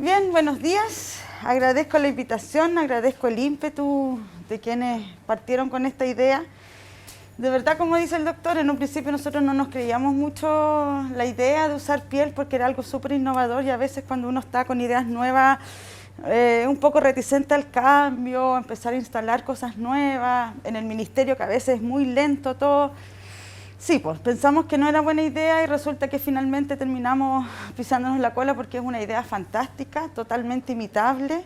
Bien, buenos días. Agradezco la invitación, agradezco el ímpetu de quienes partieron con esta idea. De verdad, como dice el doctor, en un principio nosotros no nos creíamos mucho la idea de usar piel porque era algo súper innovador y a veces cuando uno está con ideas nuevas, un poco reticente al cambio, empezar a instalar cosas nuevas, en el ministerio que a veces es muy lento todo. Sí, pues pensamos que no era buena idea y resulta que finalmente terminamos pisándonos la cola porque es una idea fantástica, totalmente imitable.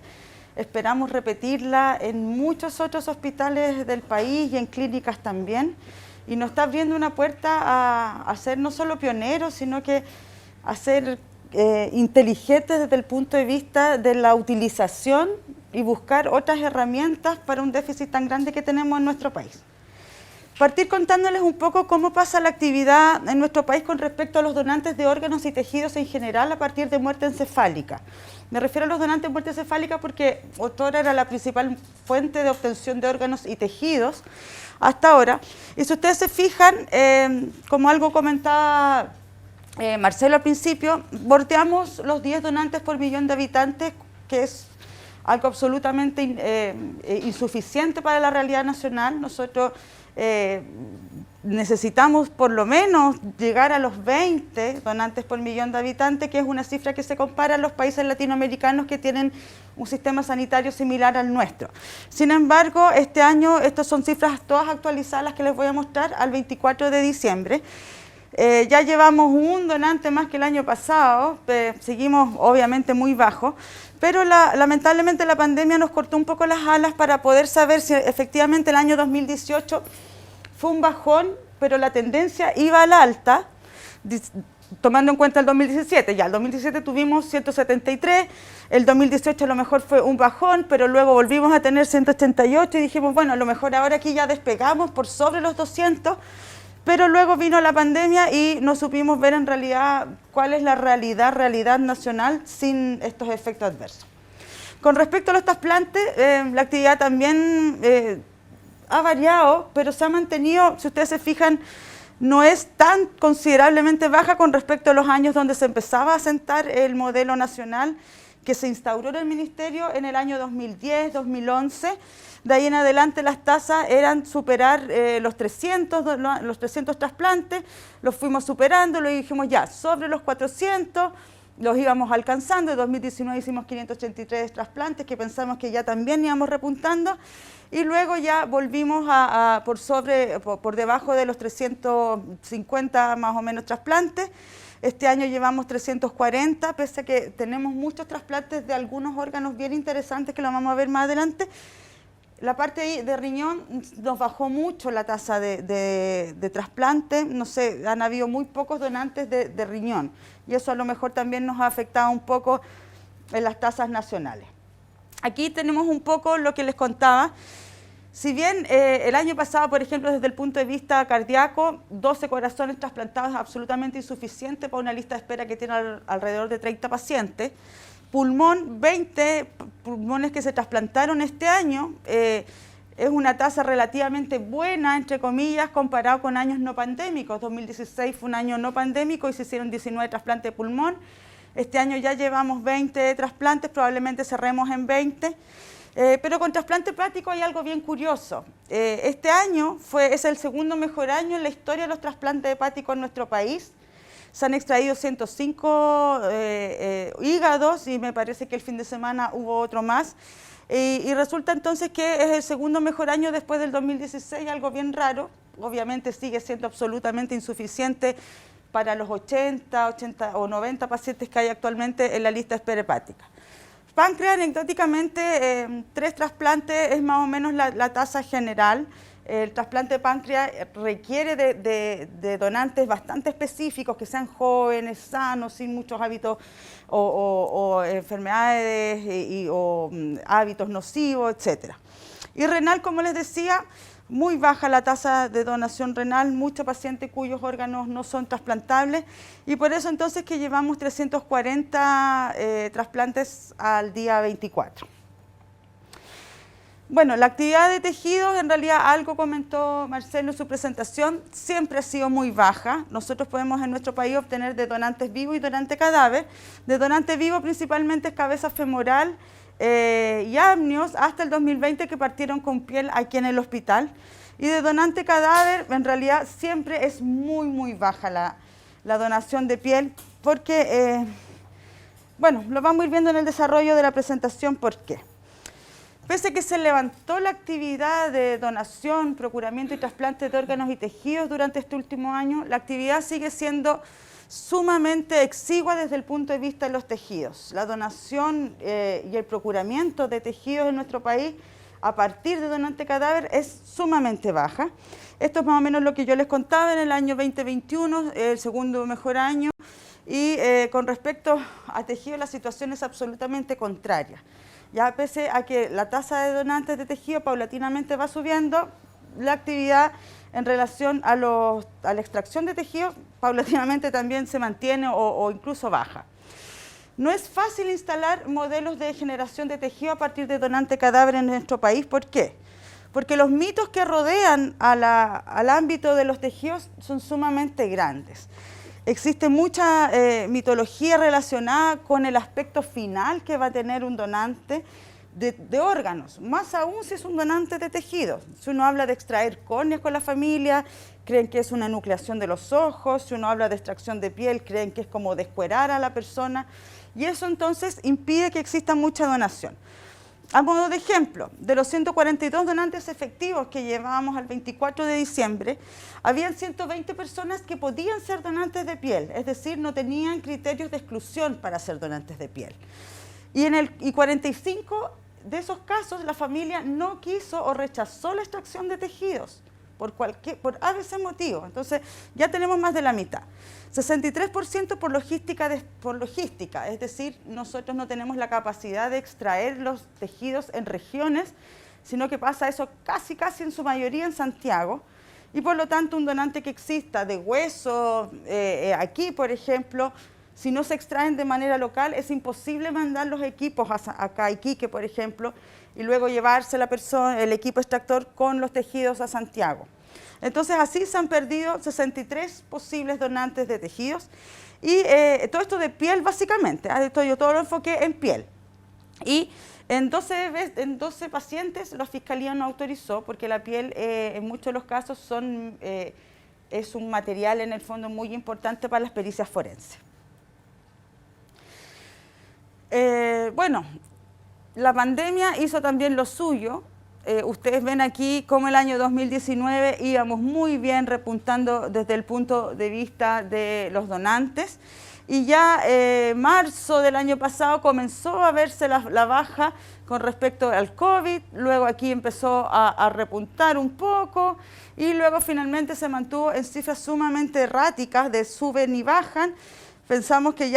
Esperamos repetirla en muchos otros hospitales del país y en clínicas también. Y nos está abriendo una puerta a ser no solo pioneros, sino que a ser inteligentes desde el punto de vista de la utilización y buscar otras herramientas para un déficit tan grande que tenemos en nuestro país. Partir contándoles un poco cómo pasa la actividad en nuestro país con respecto a los donantes de órganos y tejidos en general a partir de muerte encefálica. Me refiero a los donantes de muerte encefálica porque otrora era la principal fuente de obtención de órganos y tejidos hasta ahora. Y si ustedes se fijan, como algo comentaba Marcelo al principio, bordeamos los 10 donantes por millón de habitantes, que es algo absolutamente insuficiente para la realidad nacional. Nosotros necesitamos por lo menos llegar a los 20 donantes por millón de habitantes, que es una cifra que se compara a los países latinoamericanos que tienen un sistema sanitario similar al nuestro. Sin embargo, este año, estas son cifras todas actualizadas las que les voy a mostrar al 24 de diciembre. Ya llevamos un donante más que el año pasado, seguimos obviamente muy bajos, pero lamentablemente la pandemia nos cortó un poco las alas para poder saber si efectivamente el año 2018 fue un bajón, pero la tendencia iba al alta, tomando en cuenta el 2017. Ya el 2017 tuvimos 173, el 2018 a lo mejor fue un bajón, pero luego volvimos a tener 188 y dijimos, bueno, a lo mejor ahora aquí ya despegamos por sobre los 200, pero luego vino la pandemia y no supimos ver en realidad cuál es la realidad nacional sin estos efectos adversos. Con respecto a los trasplantes, la actividad también ha variado, pero se ha mantenido, si ustedes se fijan, no es tan considerablemente baja con respecto a los años donde se empezaba a sentar el modelo nacional que se instauró en el ministerio en el año 2010, 2011. De ahí en adelante las tasas eran superar los 300 trasplantes, los fuimos superando, lo dijimos ya, sobre los 400, los íbamos alcanzando. En 2019 hicimos 583 trasplantes, que pensamos que ya también íbamos repuntando, y luego ya volvimos por debajo de los 350 más o menos trasplantes. Este año llevamos 340, pese a que tenemos muchos trasplantes de algunos órganos bien interesantes que lo vamos a ver más adelante. La parte de riñón nos bajó mucho la tasa de trasplante, no sé, han habido muy pocos donantes de riñón y eso a lo mejor también nos ha afectado un poco en las tasas nacionales. Aquí tenemos un poco lo que les contaba. Si bien el año pasado, por ejemplo, desde el punto de vista cardíaco, 12 corazones trasplantados es absolutamente insuficiente para una lista de espera que tiene alrededor de 30 pacientes. Pulmón, 20 pulmones que se trasplantaron este año, es una tasa relativamente buena, entre comillas, comparado con años no pandémicos. 2016 fue un año no pandémico y se hicieron 19 trasplantes de pulmón. Este año ya llevamos 20 trasplantes, probablemente cerremos en 20. Pero con trasplante hepático hay algo bien curioso. Este año es el segundo mejor año en la historia de los trasplantes hepáticos en nuestro país. Se han extraído 105 hígados y me parece que el fin de semana hubo otro más. Y resulta entonces que es el segundo mejor año después del 2016, algo bien raro. Obviamente sigue siendo absolutamente insuficiente para los 80 o 90 pacientes que hay actualmente en la lista de espera hepática. Páncreas, anecdóticamente, 3 trasplantes es más o menos la tasa general. El trasplante de páncreas requiere de donantes bastante específicos, que sean jóvenes, sanos, sin muchos hábitos o enfermedades o hábitos nocivos, etc. Y renal, como les decía, muy baja la tasa de donación renal, muchos pacientes cuyos órganos no son trasplantables y por eso entonces que llevamos 340 trasplantes al día 24. Bueno, la actividad de tejidos, en realidad algo comentó Marcelo en su presentación, siempre ha sido muy baja. Nosotros podemos en nuestro país obtener de donantes vivos y donante cadáver. De donante vivo principalmente es cabeza femoral y amnios hasta el 2020 que partieron con piel aquí en el hospital. Y de donante cadáver, en realidad siempre es muy baja la donación de piel porque, bueno, lo vamos a ir viendo en el desarrollo de la presentación por qué. Pese a que se levantó la actividad de donación, procuramiento y trasplante de órganos y tejidos durante este último año, la actividad sigue siendo sumamente exigua desde el punto de vista de los tejidos. La donación y el procuramiento de tejidos en nuestro país a partir de donante cadáver es sumamente baja. Esto es más o menos lo que yo les contaba en el año 2021, el segundo mejor año, y con respecto a tejidos la situación es absolutamente contraria. Ya pese a que la tasa de donantes de tejido paulatinamente va subiendo, la actividad en relación a la extracción de tejido paulatinamente también se mantiene o incluso baja. No es fácil instalar modelos de generación de tejido a partir de donante cadáver en nuestro país. ¿Por qué? Porque los mitos que rodean al ámbito de los tejidos son sumamente grandes. Existe mucha mitología relacionada con el aspecto final que va a tener un donante de órganos, más aún si es un donante de tejidos. Si uno habla de extraer córneas con la familia, creen que es una nucleación de los ojos. Si uno habla de extracción de piel, creen que es como descuerar a la persona. Y eso entonces impide que exista mucha donación. A modo de ejemplo, de los 142 donantes efectivos que llevábamos al 24 de diciembre, habían 120 personas que podían ser donantes de piel, es decir, no tenían criterios de exclusión para ser donantes de piel. Y 45 de esos casos la familia no quiso o rechazó la extracción de tejidos por ABC motivo. Entonces ya tenemos más de la mitad. 63% por logística, es decir, nosotros no tenemos la capacidad de extraer los tejidos en regiones, sino que pasa eso casi en su mayoría en Santiago, y por lo tanto un donante que exista de hueso, aquí por ejemplo, si no se extraen de manera local, es imposible mandar los equipos acá a Iquique, por ejemplo, y luego llevarse el equipo extractor con los tejidos a Santiago. Entonces así se han perdido 63 posibles donantes de tejidos y todo esto de piel básicamente, yo todo lo enfoqué en piel. Y en 12 pacientes la Fiscalía no autorizó porque la piel en muchos de los casos es un material en el fondo muy importante para las pericias forenses. Bueno, la pandemia hizo también lo suyo. Ustedes ven aquí cómo el año 2019 íbamos muy bien repuntando desde el punto de vista de los donantes y ya marzo del año pasado comenzó a verse la baja con respecto al COVID, luego aquí empezó a repuntar un poco y luego finalmente se mantuvo en cifras sumamente erráticas de suben y bajan. Pensamos que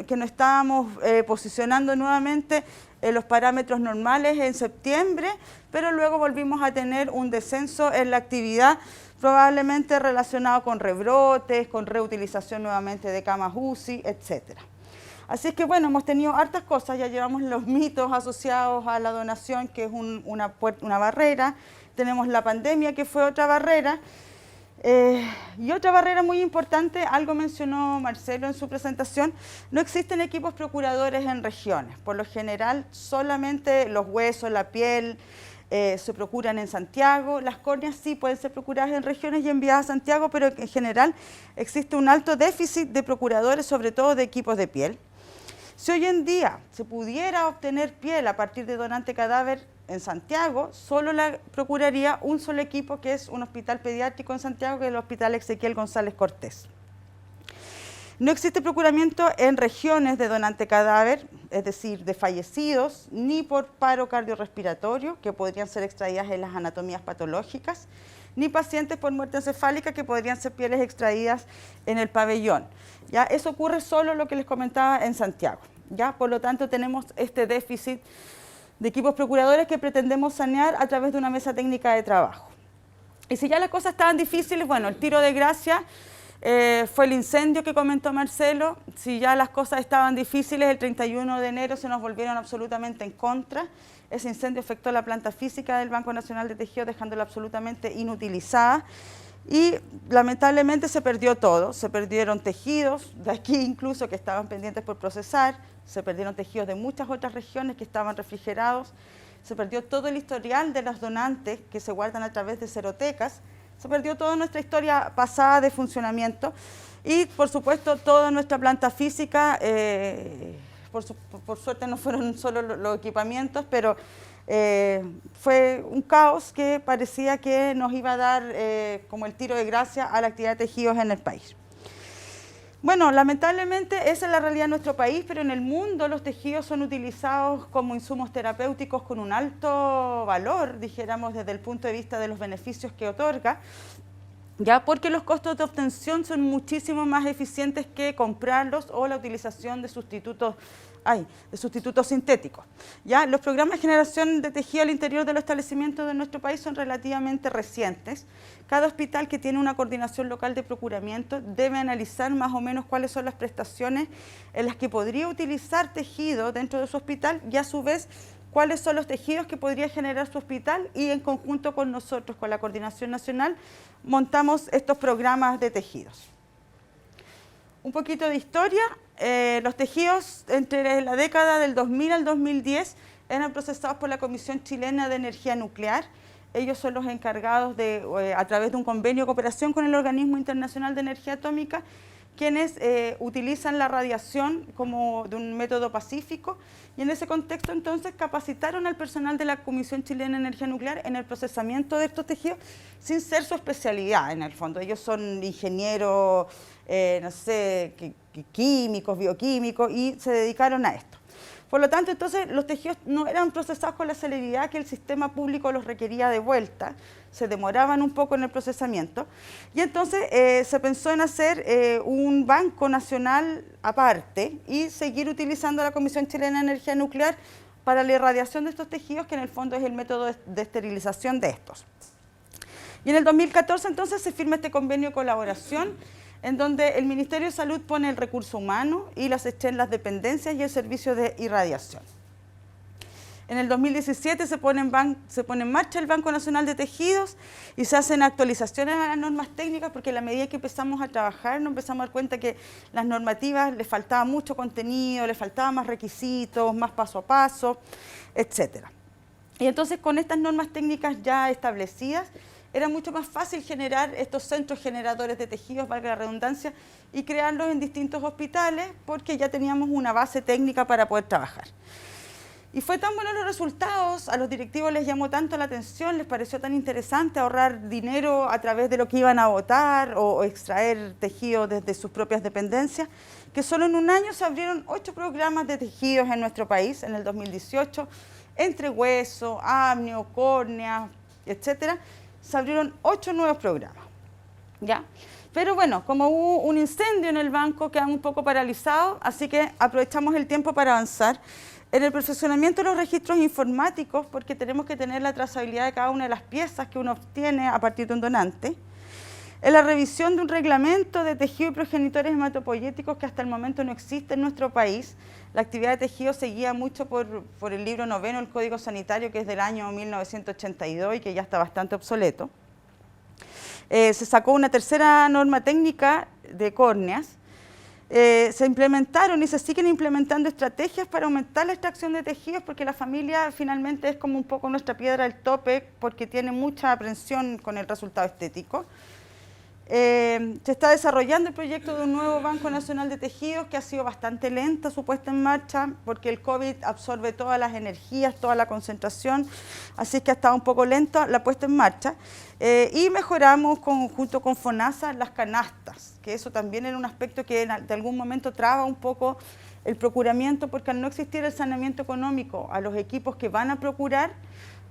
que nos estábamos posicionando nuevamente en los parámetros normales en septiembre, pero luego volvimos a tener un descenso en la actividad, probablemente relacionado con rebrotes, con reutilización nuevamente de camas UCI, etc. Así es que bueno, hemos tenido hartas cosas, ya llevamos los mitos asociados a la donación, que es una barrera, tenemos la pandemia, que fue otra barrera, y otra barrera muy importante, algo mencionó Marcelo en su presentación, no existen equipos procuradores en regiones. Por lo general, solamente los huesos, la piel se procuran en Santiago. Las córneas sí pueden ser procuradas en regiones y enviadas a Santiago, pero en general existe un alto déficit de procuradores, sobre todo de equipos de piel. Si hoy en día se pudiera obtener piel a partir de donante cadáver en Santiago, solo la procuraría un solo equipo, que es un hospital pediátrico en Santiago, que es el Hospital Ezequiel González Cortés. No existe procuramiento en regiones de donante cadáver, es decir, de fallecidos, ni por paro cardiorrespiratorio, que podrían ser extraídas en las anatomías patológicas, ni pacientes por muerte encefálica, que podrían ser pieles extraídas en el pabellón. ¿Ya? Eso ocurre solo lo que les comentaba en Santiago. ¿Ya? Por lo tanto, tenemos este déficit de equipos procuradores que pretendemos sanear a través de una mesa técnica de trabajo. Y si ya las cosas estaban difíciles, bueno, el tiro de gracia Fue el incendio que comentó Marcelo. Si ya las cosas estaban difíciles, el 31 de enero se nos volvieron absolutamente en contra. Ese incendio afectó la planta física del Banco Nacional de Tejidos, dejándola absolutamente inutilizada. Y lamentablemente se perdió todo. Se perdieron tejidos de aquí incluso que estaban pendientes por procesar. Se perdieron tejidos de muchas otras regiones que estaban refrigerados. Se perdió todo el historial de los donantes que se guardan a través de cerotecas. Se perdió toda nuestra historia pasada de funcionamiento y, por supuesto, toda nuestra planta física. Por suerte no fueron solo los equipamientos, pero fue un caos que parecía que nos iba a dar como el tiro de gracia a la actividad de tejidos en el país. Bueno, lamentablemente esa es la realidad de nuestro país, pero en el mundo los tejidos son utilizados como insumos terapéuticos con un alto valor, dijéramos, desde el punto de vista de los beneficios que otorga, ya porque los costos de obtención son muchísimo más eficientes que comprarlos o la utilización de sustitutos sintéticos. ¿Ya? Los programas de generación de tejido al interior de los establecimientos de nuestro país son relativamente recientes. Cada hospital que tiene una coordinación local de procuramiento debe analizar más o menos cuáles son las prestaciones en las que podría utilizar tejido dentro de su hospital y a su vez cuáles son los tejidos que podría generar su hospital y en conjunto con nosotros, con la Coordinación Nacional, montamos estos programas de tejidos. Un poquito de historia, los tejidos entre la década del 2000 al 2010 eran procesados por la Comisión Chilena de Energía Nuclear. Ellos son los encargados de, a través de un convenio de cooperación con el Organismo Internacional de Energía Atómica, quienes utilizan la radiación como de un método pacífico y en ese contexto entonces capacitaron al personal de la Comisión Chilena de Energía Nuclear en el procesamiento de estos tejidos sin ser su especialidad en el fondo. Ellos son ingenieros, no sé, químicos, bioquímicos y se dedicaron a esto. Por lo tanto, entonces, los tejidos no eran procesados con la celeridad que el sistema público los requería de vuelta, se demoraban un poco en el procesamiento, y entonces se pensó en hacer un banco nacional aparte y seguir utilizando la Comisión Chilena de Energía Nuclear para la irradiación de estos tejidos, que en el fondo es el método de esterilización de estos. Y en el 2014, entonces, se firma este convenio de colaboración en donde el Ministerio de Salud pone el recurso humano y las dependencias y el servicio de irradiación. En el 2017 se pone en marcha el Banco Nacional de Tejidos y se hacen actualizaciones a las normas técnicas porque a la medida que empezamos a trabajar nos empezamos a dar cuenta que las normativas les faltaba mucho contenido, les faltaba más requisitos, más paso a paso, etc. Y entonces con estas normas técnicas ya establecidas, era mucho más fácil generar estos centros generadores de tejidos, valga la redundancia, y crearlos en distintos hospitales porque ya teníamos una base técnica para poder trabajar. Y fue tan buenos los resultados, a los directivos les llamó tanto la atención, les pareció tan interesante ahorrar dinero a través de lo que iban a botar o extraer tejido desde sus propias dependencias, que solo en un año se abrieron 8 programas de tejidos en nuestro país, en el 2018, entre hueso, amnio, córnea, etcétera. Se abrieron 8 nuevos programas, ¿ya? Pero bueno, como hubo un incendio en el banco, quedamos un poco paralizados, así que aprovechamos el tiempo para avanzar en el perfeccionamiento de los registros informáticos, porque tenemos que tener la trazabilidad de cada una de las piezas que uno obtiene a partir de un donante, en la revisión de un reglamento de tejido y progenitores hematopoyéticos que hasta el momento no existe en nuestro país. La actividad de tejido se guía mucho por el libro 9 del Código Sanitario, que es del año 1982 y que ya está bastante obsoleto. Se sacó una tercera norma técnica de córneas. Se implementaron y se siguen implementando estrategias para aumentar la extracción de tejidos porque la familia finalmente es como un poco nuestra piedra del tope porque tiene mucha aprensión con el resultado estético. Se está desarrollando el proyecto de un nuevo Banco Nacional de Tejidos que ha sido bastante lenta su puesta en marcha porque el COVID absorbe todas las energías, toda la concentración, así que ha estado un poco lenta la puesta en marcha. Y mejoramos junto con FONASA las canastas, que eso también era un aspecto que de algún momento traba un poco el procuramiento porque al no existir el saneamiento económico a los equipos que van a procurar,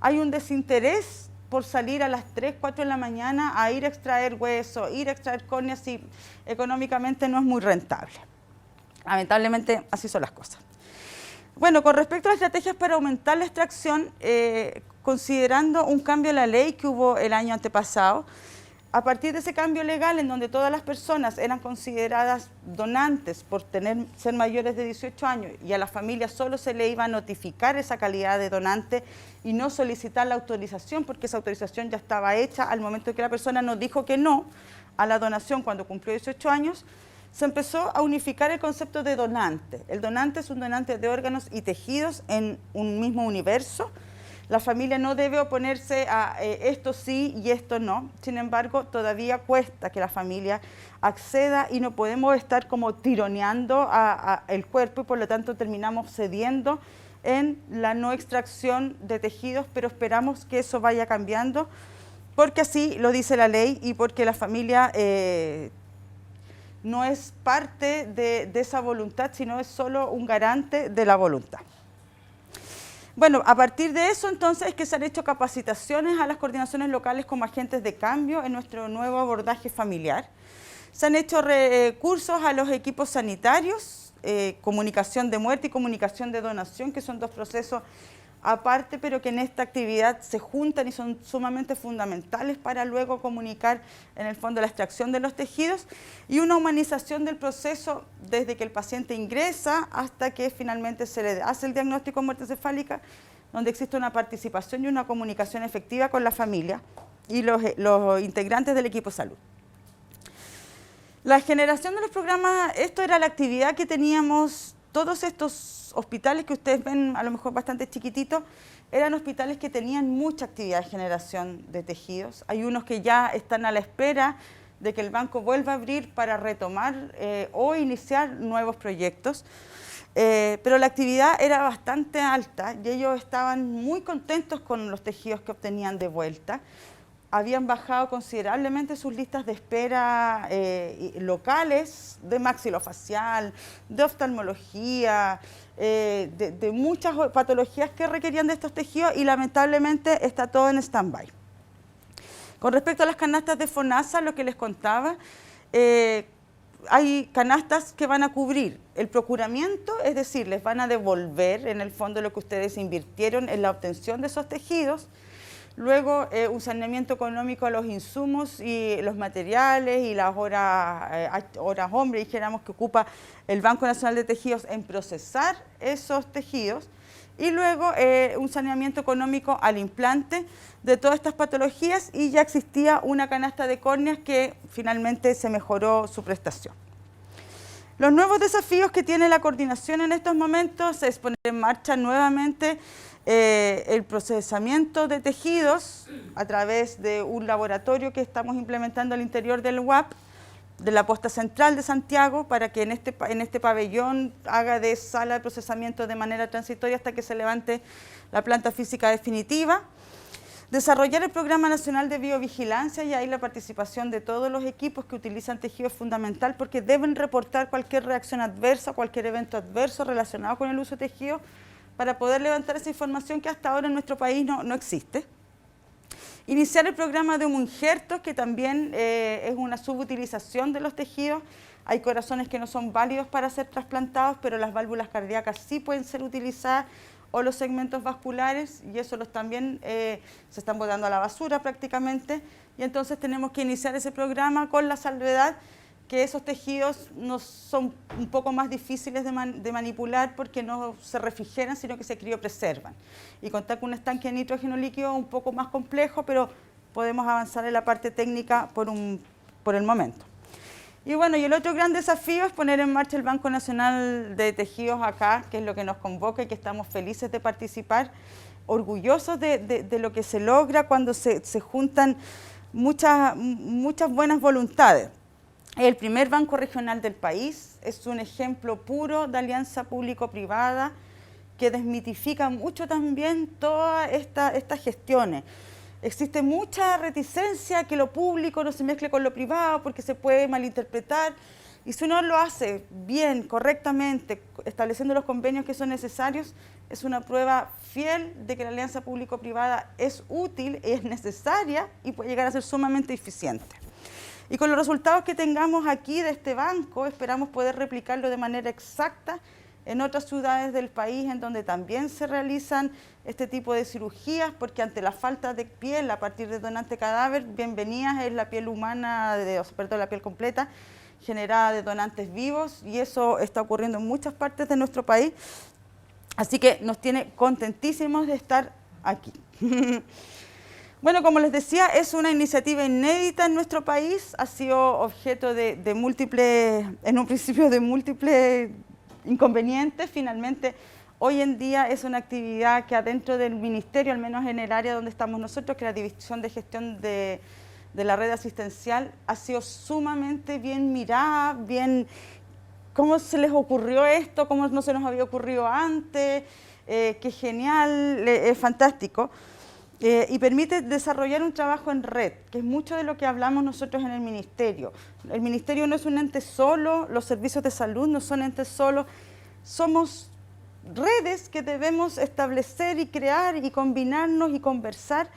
hay un desinterés por salir a las 3, 4 de la mañana a ir a extraer hueso, ir a extraer córneas y económicamente no es muy rentable. Lamentablemente así son las cosas. Bueno, con respecto a las estrategias para aumentar la extracción, considerando un cambio en la ley que hubo el año antepasado, A partir de ese cambio legal en donde todas las personas eran consideradas donantes por ser mayores de 18 años y a la familia solo se le iba a notificar esa calidad de donante y no solicitar la autorización porque esa autorización ya estaba hecha al momento que la persona nos dijo que no a la donación cuando cumplió 18 años, se empezó a unificar el concepto de donante. El donante es un donante de órganos y tejidos en un mismo universo. La familia no debe oponerse a esto sí y esto no. Sin embargo, todavía cuesta que la familia acceda y no podemos estar como tironeando el cuerpo y por lo tanto terminamos cediendo en la no extracción de tejidos, pero esperamos que eso vaya cambiando porque así lo dice la ley y porque la familia no es parte de esa voluntad, sino es solo un garante de la voluntad. Bueno, a partir de eso entonces es que se han hecho capacitaciones a las coordinaciones locales como agentes de cambio en nuestro nuevo abordaje familiar. Se han hecho cursos a los equipos sanitarios, comunicación de muerte y comunicación de donación, que son dos procesos aparte, pero que en esta actividad se juntan y son sumamente fundamentales para luego comunicar en el fondo la extracción de los tejidos y una humanización del proceso desde que el paciente ingresa hasta que finalmente se le hace el diagnóstico de muerte encefálica, donde existe una participación y una comunicación efectiva con la familia y los integrantes del equipo de salud. La generación de los programas, esto era la actividad que teníamos. Todos estos hospitales que ustedes ven a lo mejor bastante chiquititos, eran hospitales que tenían mucha actividad de generación de tejidos. Hay unos que ya están a la espera de que el banco vuelva a abrir para retomar o iniciar nuevos proyectos. Pero la actividad era bastante alta y ellos estaban muy contentos con los tejidos que obtenían de vuelta. Habían bajado considerablemente sus listas de espera locales de maxilofacial, de oftalmología, de muchas patologías que requerían de estos tejidos y lamentablemente está todo en stand-by. Con respecto a las canastas de FONASA, lo que les contaba, hay canastas que van a cubrir el procuramiento, es decir, les van a devolver en el fondo lo que ustedes invirtieron en la obtención de esos tejidos. Luego, un saneamiento económico a los insumos y los materiales y las horas hombre, dijéramos, que ocupa el Banco Nacional de Tejidos en procesar esos tejidos. Y luego, un saneamiento económico al implante de todas estas patologías y ya existía una canasta de córneas que finalmente se mejoró su prestación. Los nuevos desafíos que tiene la coordinación en estos momentos es poner en marcha nuevamente el procesamiento de tejidos a través de un laboratorio que estamos implementando al interior del UAP, de la posta central de Santiago, para que en este pabellón haga de sala de procesamiento de manera transitoria hasta que se levante la planta física definitiva. Desarrollar el Programa Nacional de Biovigilancia y ahí la participación de todos los equipos que utilizan tejido es fundamental porque deben reportar cualquier reacción adversa, cualquier evento adverso relacionado con el uso de tejido para poder levantar esa información que hasta ahora en nuestro país no existe. Iniciar el programa de homoinjertos, que también es una subutilización de los tejidos. Hay corazones que no son válidos para ser trasplantados, pero las válvulas cardíacas sí pueden ser utilizadas, o los segmentos vasculares, y eso también se están botando a la basura prácticamente, y entonces tenemos que iniciar ese programa con la salvedad que esos tejidos no son un poco más difíciles de manipular porque no se refrigeran, sino que se criopreservan. Y contar con un estanque de nitrógeno líquido es un poco más complejo, pero podemos avanzar en la parte técnica por el momento. Y bueno, y el otro gran desafío es poner en marcha el Banco Nacional de Tejidos acá, que es lo que nos convoca y que estamos felices de participar, orgullosos de lo que se logra cuando se juntan muchas buenas voluntades. El primer banco regional del país, es un ejemplo puro de alianza público-privada que desmitifica mucho también todas estas gestiones. Existe mucha reticencia que lo público no se mezcle con lo privado porque se puede malinterpretar, y si uno lo hace bien, correctamente, estableciendo los convenios que son necesarios, es una prueba fiel de que la alianza público-privada es útil, es necesaria y puede llegar a ser sumamente eficiente. Y con los resultados que tengamos aquí de este banco, esperamos poder replicarlo de manera exacta en otras ciudades del país en donde también se realizan este tipo de cirugías, porque ante la falta de piel a partir de donante cadáver, bienvenida es la piel humana, perdón, la piel completa, generada de donantes vivos, y eso está ocurriendo en muchas partes de nuestro país. Así que nos tiene contentísimos de estar aquí. Bueno, como les decía, es una iniciativa inédita en nuestro país, ha sido objeto de múltiples, en un principio de múltiples inconvenientes. Finalmente, hoy en día es una actividad que adentro del ministerio, al menos en el área donde estamos nosotros, que es la División de Gestión de la Red Asistencial, ha sido sumamente bien mirada, bien, ¿cómo se les ocurrió esto? ¿Cómo no se nos había ocurrido antes? Qué genial, es fantástico. Y permite desarrollar un trabajo en red, que es mucho de lo que hablamos nosotros en el ministerio. El ministerio no es un ente solo, los servicios de salud no son entes solos, somos redes que debemos establecer y crear y combinarnos y conversar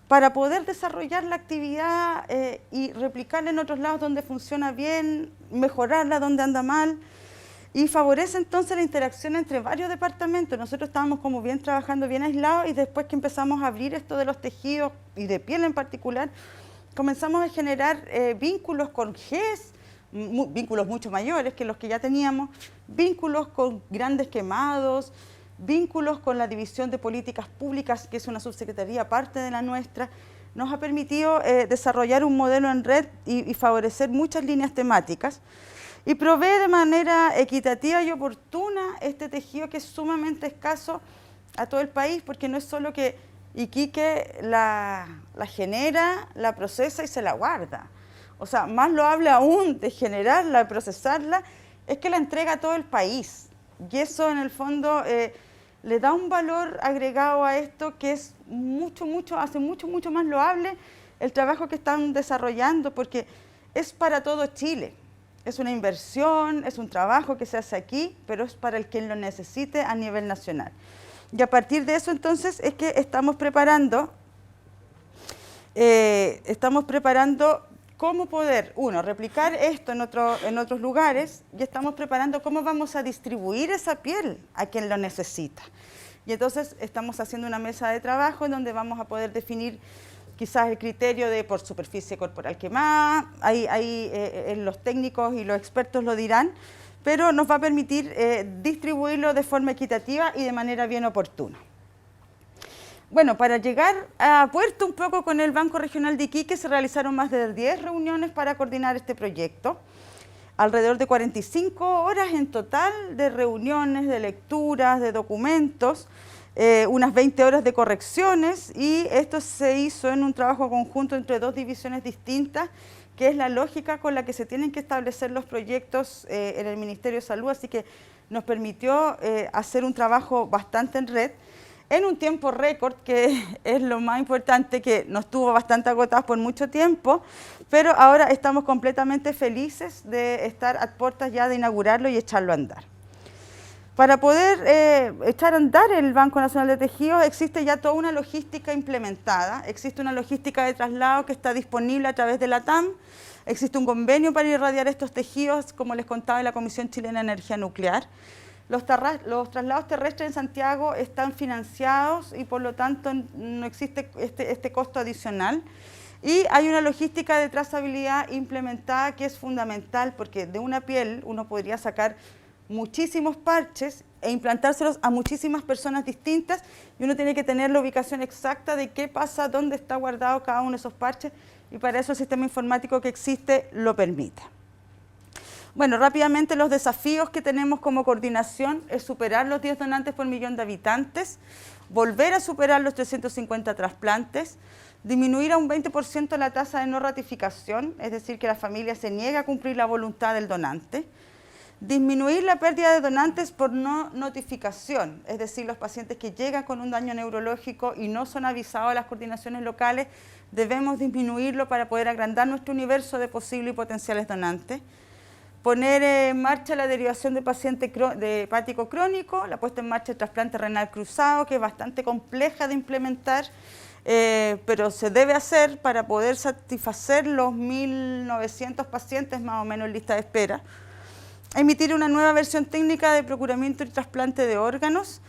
para poder desarrollar la actividad y replicarla en otros lados donde funciona bien, mejorarla donde anda mal, y favorece entonces la interacción entre varios departamentos. Nosotros estábamos como bien trabajando bien aislados, y después que empezamos a abrir esto de los tejidos y de piel en particular, comenzamos a generar vínculos con GES, vínculos mucho mayores que los que ya teníamos, vínculos con grandes quemados, vínculos con la División de Políticas Públicas, que es una subsecretaría aparte de la nuestra. Nos ha permitido desarrollar un modelo en red y favorecer muchas líneas temáticas, y provee de manera equitativa y oportuna este tejido que es sumamente escaso a todo el país, porque no es solo que Iquique la genera, la procesa y se la guarda. O sea, más loable aún de generarla, procesarla, es que la entrega a todo el país. Y eso en el fondo le da un valor agregado a esto que es hace mucho más loable el trabajo que están desarrollando, porque es para todo Chile. Es una inversión, es un trabajo que se hace aquí, pero es para el quien lo necesite a nivel nacional. Y a partir de eso, entonces, es que estamos preparando cómo poder, replicar esto en otros lugares, y estamos preparando cómo vamos a distribuir esa piel a quien lo necesita. Y entonces estamos haciendo una mesa de trabajo en donde vamos a poder definir quizás el criterio de por superficie corporal quemada, los técnicos y los expertos lo dirán, pero nos va a permitir distribuirlo de forma equitativa y de manera bien oportuna. Bueno, para llegar a puerto un poco con el Banco Regional de Iquique se realizaron más de 10 reuniones para coordinar este proyecto, alrededor de 45 horas en total de reuniones, de lecturas, de documentos, unas 20 horas de correcciones, y esto se hizo en un trabajo conjunto entre dos divisiones distintas, que es la lógica con la que se tienen que establecer los proyectos en el Ministerio de Salud, así que nos permitió hacer un trabajo bastante en red, en un tiempo récord, que es lo más importante, que nos tuvo bastante agotados por mucho tiempo, pero ahora estamos completamente felices de estar a puertas ya de inaugurarlo y echarlo a andar. Para poder echar a andar el Banco Nacional de Tejidos existe ya toda una logística implementada, existe una logística de traslado que está disponible a través de la TAM, existe un convenio para irradiar estos tejidos, como les contaba, de la Comisión Chilena de Energía Nuclear. Los traslados terrestres en Santiago están financiados y por lo tanto no existe este costo adicional. Y hay una logística de trazabilidad implementada que es fundamental, porque de una piel uno podría sacar muchísimos parches e implantárselos a muchísimas personas distintas, y uno tiene que tener la ubicación exacta de qué pasa, dónde está guardado cada uno de esos parches, y para eso el sistema informático que existe lo permite. Bueno, rápidamente los desafíos que tenemos como coordinación es superar los 10 donantes por millón de habitantes, volver a superar los 350 trasplantes, disminuir a un 20% la tasa de no ratificación, es decir, que la familia se niegue a cumplir la voluntad del donante, disminuir la pérdida de donantes por no notificación, es decir, los pacientes que llegan con un daño neurológico y no son avisados a las coordinaciones locales, debemos disminuirlo para poder agrandar nuestro universo de posibles y potenciales donantes. Poner en marcha la derivación de pacientes de hepático crónico, la puesta en marcha del trasplante renal cruzado, que es bastante compleja de implementar, pero se debe hacer para poder satisfacer los 1.900 pacientes más o menos en lista de espera. emitir una nueva versión técnica de procuramiento y trasplante de órganos,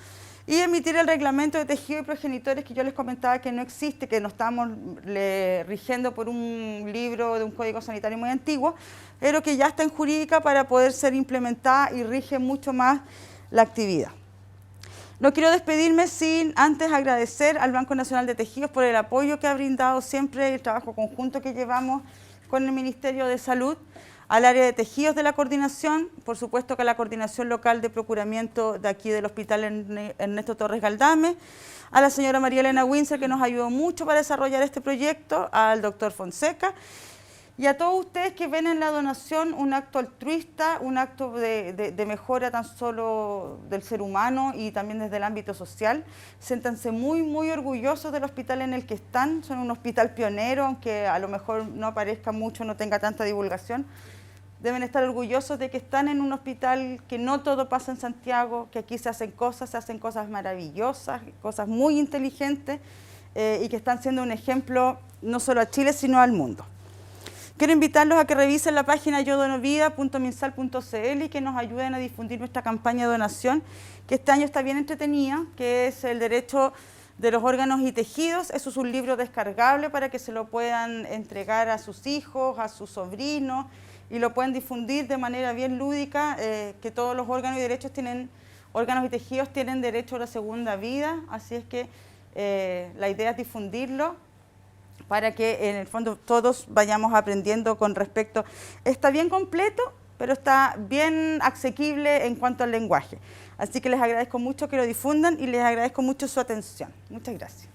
y emitir el reglamento de tejido y progenitores que yo les comentaba que no existe, que nos estamos rigiendo por un libro de un código sanitario muy antiguo, pero que ya está en jurídica para poder ser implementada y rige mucho más la actividad. No quiero despedirme sin antes agradecer al Banco Nacional de Tejidos por el apoyo que ha brindado siempre, el trabajo conjunto que llevamos con el Ministerio de Salud, al área de tejidos de la coordinación, por supuesto que a la coordinación local de procuramiento de aquí del Hospital Ernesto Torres Galdame, a la señora María Elena Windsor, que nos ayudó mucho para desarrollar este proyecto, al doctor Fonseca, y a todos ustedes que ven en la donación un acto altruista, un acto de mejora tan solo del ser humano y también desde el ámbito social. Siéntanse muy, muy orgullosos del hospital en el que están. Son un hospital pionero, aunque a lo mejor no aparezca mucho, no tenga tanta divulgación. Deben estar orgullosos de que están en un hospital, que no todo pasa en Santiago, que aquí se hacen cosas maravillosas, cosas muy inteligentes, y que están siendo un ejemplo no solo a Chile, sino al mundo. Quiero invitarlos a que revisen la página yodonovida.minsal.cl y que nos ayuden a difundir nuestra campaña de donación, que este año está bien entretenida, que es el derecho de los órganos y tejidos. Eso es un libro descargable para que se lo puedan entregar a sus hijos, a sus sobrinos, y lo pueden difundir de manera bien lúdica, que todos los órganos y tejidos tienen derecho a la segunda vida, así es que la idea es difundirlo, para que en el fondo todos vayamos aprendiendo con respecto. Está bien completo, pero está bien asequible en cuanto al lenguaje. Así que les agradezco mucho que lo difundan y les agradezco mucho su atención. Muchas gracias.